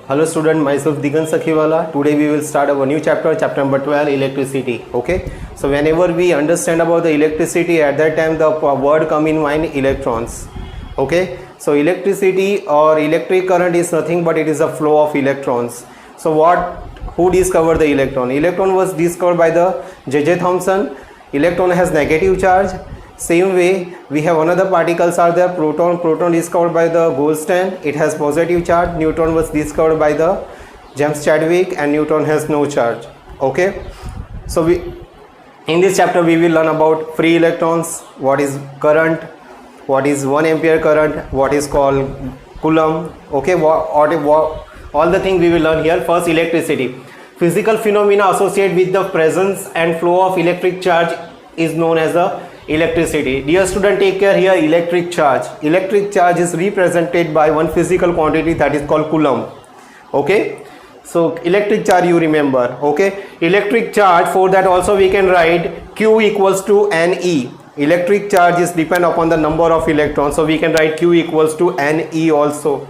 Hello student, myself Digant Sakhiwala. Today we will start our new chapter, chapter number 12, electricity. Okay. So whenever we understand about the electricity, at that time the word come in mind, electrons. Okay. So electricity or electric current is nothing but it is a flow of electrons. So who discovered the electron? Electron was discovered by the J.J. Thomson. Electron has negative charge. Same way we have another particles are there, proton discovered by the Goldstein, it has positive charge. Neutron was discovered by the James Chadwick, and neutron has no charge. Okay, so in this chapter we will learn about free electrons, what is current, what is 1 ampere current, what is called Coulomb. Okay, all the things we will learn here. First, electricity. Physical phenomena associated with the presence and flow of electric charge is known as the electricity. Dear student, take care here. Electric charge. Electric charge is represented by one physical quantity that is called Coulomb. Okay. So electric charge you remember. Okay. Electric charge, for that also we can write Q equals to Ne. Electric charge is depend upon the number of electrons. So we can write Q equals to Ne also.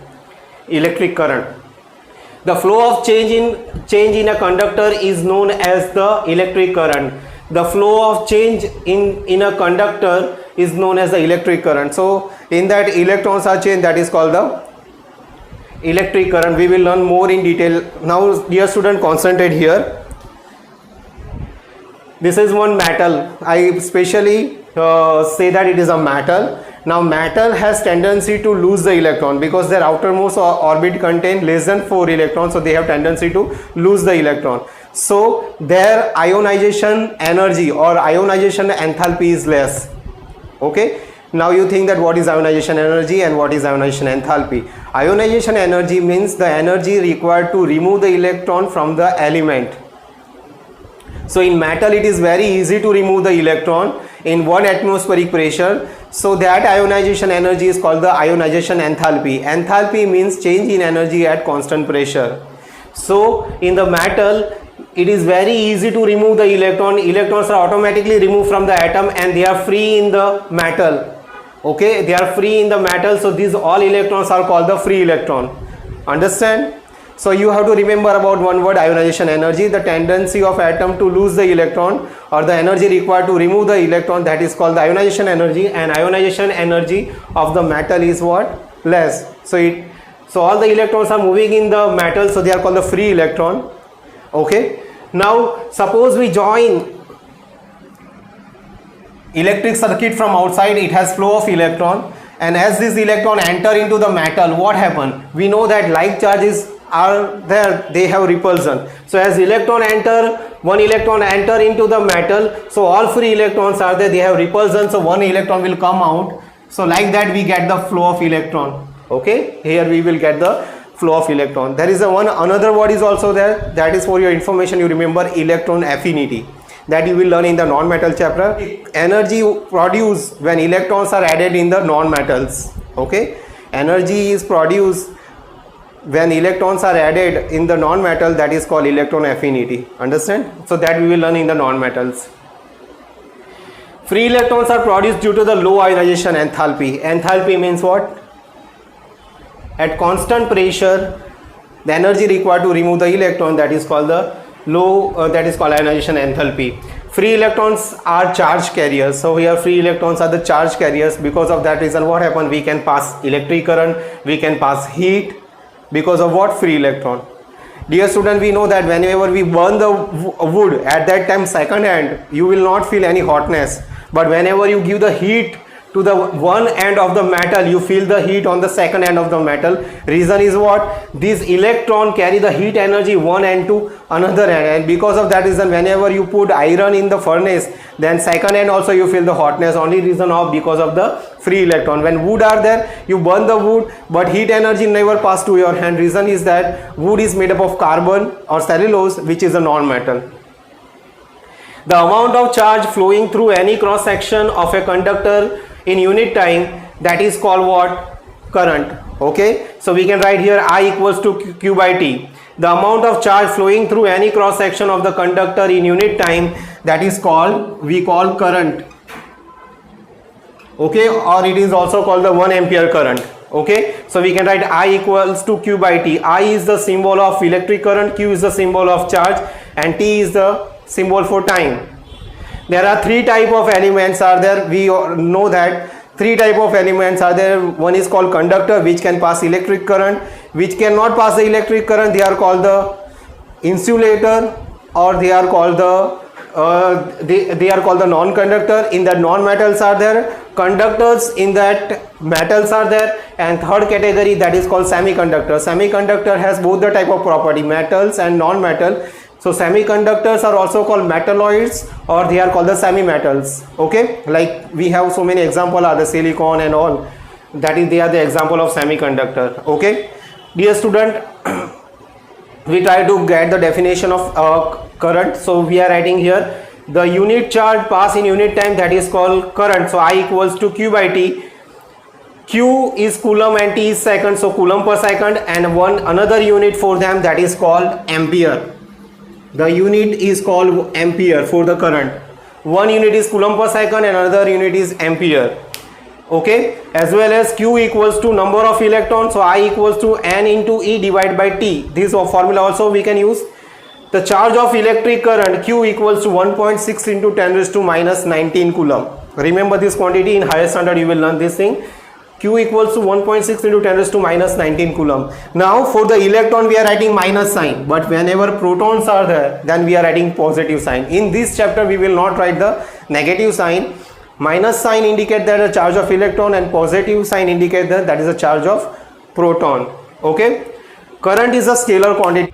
Electric current. The flow of change in a conductor is known as the electric current. The flow of change in a conductor is known as the electric current. So in that electrons are changed, that is called the electric current. We will learn more in detail. Now dear student, concentrate here. This is one metal. I specially say that it is a metal. Now metal has tendency to lose the electron because their outermost orbit contain less than 4 electrons, so they have tendency to lose the electron. So their ionization energy or ionization enthalpy is less. Okay, now you think that what is ionization energy and what is ionization enthalpy. Ionization energy means the energy required to remove the electron from the element. So in metal it is very easy to remove the electron in 1 atmospheric pressure. So that ionization energy is called the ionization enthalpy. Enthalpy means change in energy at constant pressure. So in the metal it is very easy to remove the electron. Electrons are automatically removed from the atom and they are free in the metal. Okay, they are free in the metal. So these all electrons are called the free electron. Understand? So you have to remember about one word, ionization energy, the tendency of atom to lose the electron or the energy required to remove the electron, that is called the ionization energy, and ionization energy of the metal is what? Less. So all the electrons are moving in the metal, so they are called the free electron. Okay. Now suppose we join electric circuit from outside, it has flow of electron, and as this electron enter into the metal, what happen? We know that like charges are there, they have repulsion. So as one electron enter into the metal, so all free electrons are there, they have repulsion, so one electron will come out. So like that we get the flow of electron. Okay, here we will get the flow of electron. There is another word is also there, that is for your information, you remember electron affinity, that you will learn in the non-metal chapter. Energy produced when electrons are added in the non-metals. Okay, energy is produced when electrons are added in the non-metal, that is called electron affinity. Understand? So that we will learn in the non-metals. Free electrons are produced due to the low ionization enthalpy. Enthalpy means what? At constant pressure, the energy required to remove the electron, that is called the that is called ionization enthalpy. Free electrons are charge carriers. So here free electrons are the charge carriers. Because of that reason, what happens? We can pass electric current, we can pass heat. Because of what? Free electron. Dear student, we know that whenever we burn the wood, at that time second hand, you will not feel any hotness. But whenever you give the heat to the one end of the metal, you feel the heat on the second end of the metal. Reason is what? These electron carry the heat energy one end to another end, and because of that reason, whenever you put iron in the furnace, then second end also you feel the hotness, only reason of because of the free electron. When wood are there, you burn the wood, but heat energy never pass to your hand. Reason is that wood is made up of carbon or cellulose, which is a non-metal. The amount of charge flowing through any cross section of a conductor in unit time, that is called what? Current. Okay, so we can write here I equals to Q by T. The amount of charge flowing through any cross section of the conductor in unit time, that is called, we call current. Okay, or it is also called the 1 ampere current. Okay, so we can write I equals to Q by T. I is the symbol of electric current, Q is the symbol of charge, and T is the symbol for time. There are three type of elements are there. We know that three type of elements are there. One is called conductor, which can pass electric current. Which cannot pass the electric current, they are called the insulator, or they are called the non-conductor. In that non-metals are there, conductors in that metals are there, and third category, that is called semiconductor. Semiconductor has both the type of property, metals and non-metal. So semiconductors are also called metalloids, or they are called the semi-metals. Okay, like we have so many example are the silicon and all, that is they are the example of semiconductor. Okay, dear student, we try to get the definition of current. So we are writing here the unit charge pass in unit time, that is called current. So I equals to Q by T. Q is coulomb and T is second, so coulomb per second, and another unit for them, that is called ampere. The unit is called ampere for the current. One unit is coulomb per second and another unit is ampere. Okay, as well as Q equals to number of electrons, so I equals to N into E divided by T. This formula also we can use. The charge of electric current, Q equals to 1.6 into 10 raised to minus 19 coulomb. Remember this quantity, in higher standard you will learn this thing. Q equals to 1.6 into 10 raised to minus 19 coulomb. Now for the electron we are writing minus sign, but whenever protons are there, then we are writing positive sign. In this chapter we will not write the negative sign. Minus sign indicate that the charge of electron, and positive sign indicate that is a charge of proton. Okay, current is a scalar quantity.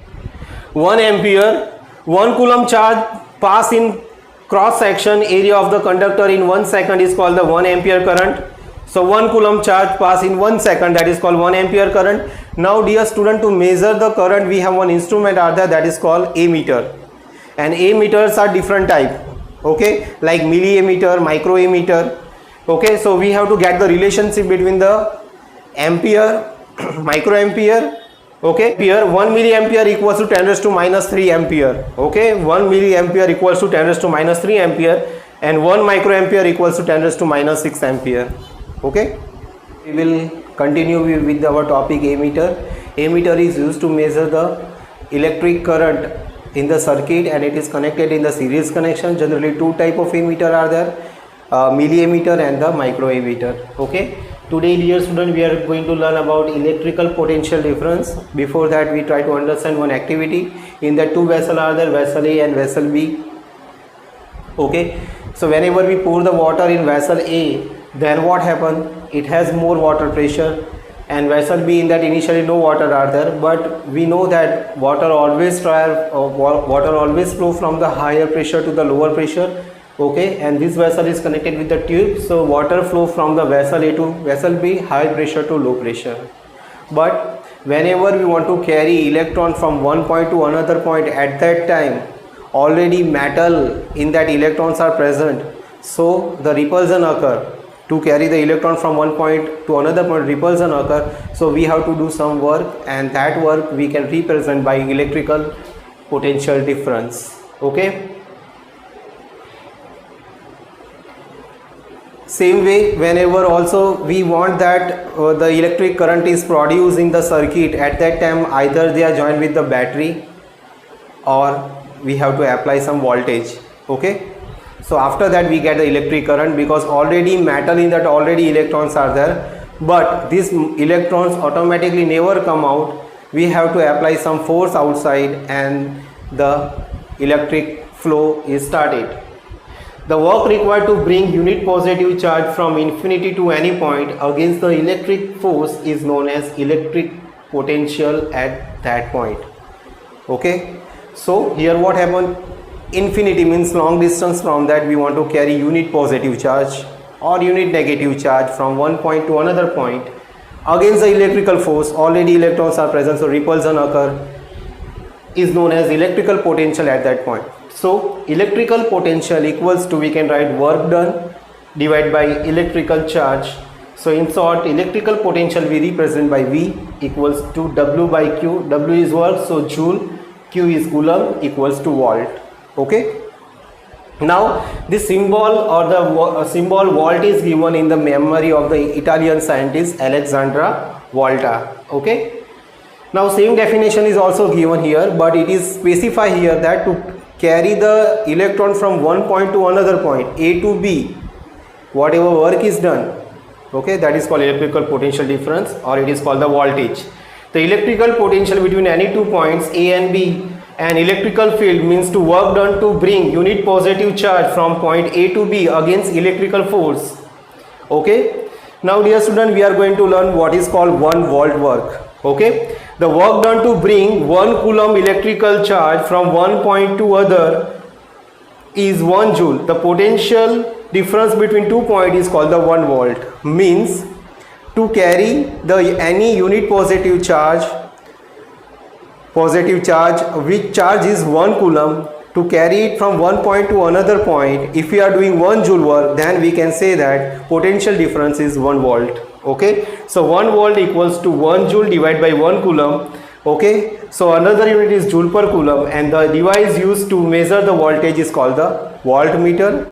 1 ampere, 1 coulomb charge pass in cross section area of the conductor in 1 second is called the 1 ampere current. So 1 coulomb charge pass in 1 second, that is called 1 ampere current. Now dear student, to measure the current we have one instrument are there, that is called ammeter, and ammeters are different type. Okay, like milliammeter, microammeter. Okay, so we have to get the relationship between the ampere, microampere. Okay, here 1 milliampere equals to 10 raised to minus 3 ampere. Okay, 1 milliampere equals to 10 raised to minus 3 ampere, and 1 microampere equals to 10 raised to minus 6 ampere. Okay, we will continue with our topic ammeter. Ammeter is used to measure the electric current in the circuit, and it is connected in the series connection. Generally two type of ammeter are there, milliammeter and the microammeter. Okay, today dear student, we are going to learn about electrical potential difference. Before that we try to understand one activity. In the two vessel are there, vessel A and vessel B. Okay, so whenever we pour the water in vessel A, then what happen? It has more water pressure, and vessel B, in that initially no water are there, but we know that water always flow from the higher pressure to the lower pressure. Okay, and this vessel is connected with the tube, so water flow from the vessel A to vessel B, high pressure to low pressure. But whenever we want to carry electron from one point to another point, at that time already metal in that electrons are present, so the repulsion occur. To carry the electron from one point to another point, repulsion occur, so we have to do some work, and that work we can represent by electrical potential difference. Okay, same way, whenever also we want that the electric current is produced in the circuit, at that time either they are joined with the battery or we have to apply some voltage. Okay, so after that we get the electric current, because already metal in that already electrons are there, but these electrons automatically never come out. We have to apply some force outside, and the electric flow is started. The work required to bring unit positive charge from infinity to any point against the electric force is known as electric potential at that point. Okay, so here what happened? Infinity means long distance, from that we want to carry unit positive charge or unit negative charge from one point to another point against the electrical force. Already electrons are present, so repulsion occur, is known as electrical potential at that point. So electrical potential equals to, we can write work done divided by electrical charge. So in short, electrical potential we represent by V equals to W by Q. W is work, so joule, Q is coulomb, equals to volt. Okay, Now this symbol or the symbol volt is given in the memory of the Italian scientist Alexandra Volta. Okay. Now same definition is also given here, but it is specified here that to carry the electron from one point to another point, A to B, whatever work is done, okay, that is called electrical potential difference, or it is called the voltage. The electrical potential between any 2 points A and B, and electrical field means to work done to bring unit positive charge from point A to B against electrical force. Okay. Now dear student, we are going to learn what is called 1 volt work. Okay. The work done to bring 1 coulomb electrical charge from one point to other is 1 joule. The potential difference between 2 points is called the 1 volt. Means to carry the any unit positive charge which charge is 1 coulomb, to carry it from one point to another point, if we are doing 1 joule work, then we can say that potential difference is 1 volt. Okay, so 1 volt equals to 1 joule divided by 1 coulomb. Okay, so another unit is joule per coulomb, and the device used to measure the voltage is called the voltmeter.